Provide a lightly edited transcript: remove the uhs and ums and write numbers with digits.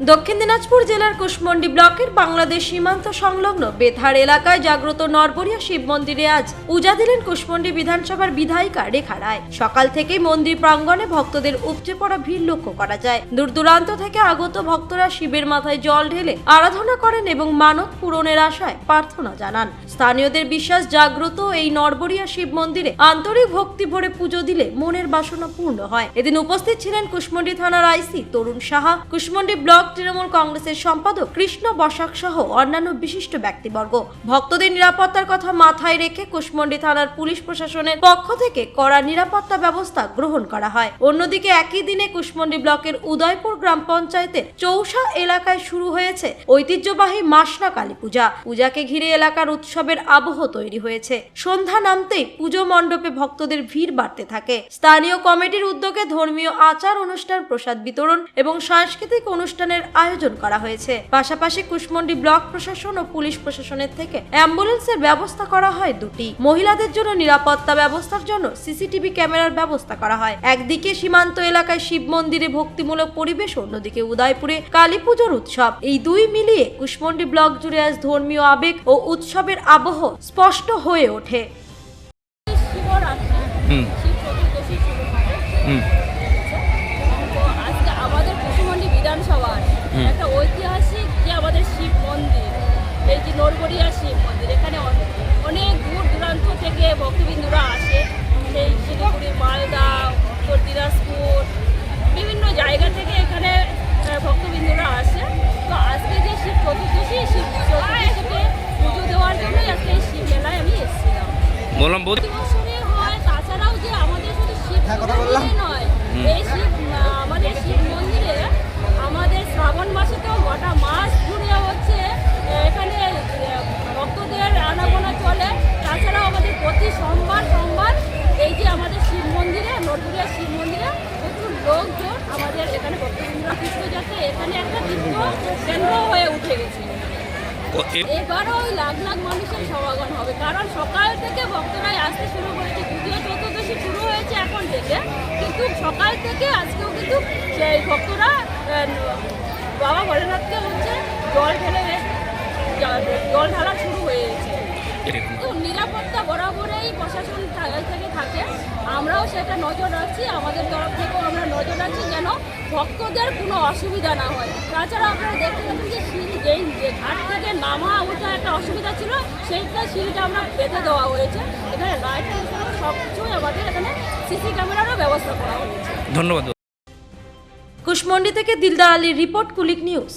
দক্ষিণ দিনাজপুর জেলার কুশমন্ডি ব্লকের বাংলাদেশ সীমান্ত সংলগ্ন বেথার এলাকায় জাগ্রত নরবরিয়া শিব মন্দিরে আজ পূজা দিলেন কুশমন্ডি বিধানসভার বিধায়িকা রেখা রায়। সকাল থেকেই মন্দির প্রাঙ্গণে ভক্তদের উপচে পড়া ভিড় লক্ষ্য করা যায়। দূর দূরান্ত থেকে আগত ভক্তরা শিবের মাথায় জল ঢেলে আরাধনা করেন এবং মানত পূরণের আশায় প্রার্থনা জানান। স্থানীয়দের বিশ্বাস, জাগ্রত এই নরবরিয়া শিব মন্দিরে আন্তরিক ভক্তি ভরে পুজো দিলে মনের বাসনা পূর্ণ হয়। এদিন উপস্থিত ছিলেন কুশমন্ডি থানার আইসি তরুণ সাহা, কুশমন্ডি ব্লক তৃণমূল কংগ্রেসের সম্পাদক কৃষ্ণ বসাক সহ অন্যান্য বিশিষ্ট ব্যক্তিবর্গ। ভক্তদের নিরাপত্তার কথা মাথায় রেখে কুশমন্ডি থানার পুলিশ প্রশাসনের পক্ষ থেকে কড়া নিরাপত্তা ব্যবস্থা গ্রহণ করা হয়। অন্যদিকে একই দিনে কুশমন্ডি ব্লকের উদয়পুর গ্রাম পঞ্চায়েতের চৌসা এলাকায় শুরু হয়েছে ঐতিহ্যবাহী মাসনা কালী পূজা। পূজাকে ঘিরে এলাকার উৎসবের আবহ তৈরি হয়েছে। সন্ধ্যা নামতেই পুজো মণ্ডপে ভক্তদের ভিড় বাড়তে থাকে। স্থানীয় কমিটির উদ্যোগে ধর্মীয় আচার অনুষ্ঠান, প্রসাদ বিতরণ এবং সাংস্কৃতিক অনুষ্ঠানের আয়োজন করা হয়েছে। পাশাপাশি কুশমন্ডি ব্লক প্রশাসন ও পুলিশ প্রশাসনের থেকে অ্যাম্বুলেন্সের ব্যবস্থা করা হয় দুটি। মহিলাদের জন্য নিরাপত্তা ব্যবস্থার জন্য সিসিটিভি ক্যামেরার ব্যবস্থা করা হয়। একদিকে সীমান্ত এলাকায় শিব মন্দিরে ভক্তিমূলক পরিবেশ, অন্যদিকে উদয়পুরে কালী পুজোর উৎসব। এই দুই মিলিয়ে কুশমন্ডি ব্লক জুড়ে আজ ধর্মীয় আবেগ ও উৎসবের আবহ স্পষ্ট হয়ে ওঠে। আমাদের কুশমন্ডি বিধানসভার একটা ঐতিহাসিক যে আমাদের শিব মন্দির, এই যে নরবরিয়া শিব মন্দির, এখানে অনেক দূর দূরান্ত থেকে ভক্তবৃন্দরা আসে। সেই শিলিগুড়ি, মালদা, উত্তর দিনাজপুর, বিভিন্ন জায়গা থেকে এখানে ভক্তবৃন্দরা আসে। তো আজকে যে শিব চতুর্দশীকে পুজো দেওয়ার জন্যই আজকে এই শিব মেলায় আমি এসেছিলাম। প্রতি বছরে হয়, তাছাড়াও যে আমাদের শুধু শিব নয়, এই শিব আমাদের শিব মন্দিরে আমাদের শ্রাবণ মাসে তো গোটা মাস ঘুরে হচ্ছে এখানে ভক্তদের আনাগোনা চলে। তাছাড়াও আমাদের প্রতি সোমবার এই যে আমাদের শিব মন্দিরে, নরবরিয়া শিব মন্দিরে প্রচুর লোকজন আমাদের এখানে ভক্তবৃন্দরা তীর্থযাত্রা, এখানে একটা তীর্থ কেন্দ্র হয়ে উঠে গেছে। এবারও ওই লাখ লাখ মানুষের সমাগম হবে, কারণ সকাল থেকে ভক্তরাই আসতে শুরু করেছে। দ্বিতীয় চতুর্দশী শুরু হয়েছে এখন থেকে, কিন্তু সকাল থেকে আজকেও কিন্তু সেই ভক্তরা বাবা ভোলেনাথকে হচ্ছে জল ঢালা শুরু হয়েছে। তো নিরাপত্তা বরাবরই প্রশাসন থেকে থাকে, আমরাও সেটা নজর রাখছি। আমাদের তরফ থেকেও আমরা নজর রাখছি যেন ভক্তদের কোনো অসুবিধা না হয়। তাছাড়া আপনারা দেখতে পাচ্ছেন যে সিঁড়ি, যে ঘাট থেকে নামা ওঠা একটা অসুবিধা ছিল, সেইটা সিঁড়িটা আমরা বেঁধে দেওয়া হয়েছে। এখানে লাইট সব কিছুই আমাদের এখানে সিসি ক্যামেরারও ব্যবস্থা করা হয়েছে। ধন্যবাদ। কুশমন্ডি থেকে দিলদার আলীর রিপোর্ট, কুলিক নিউজ।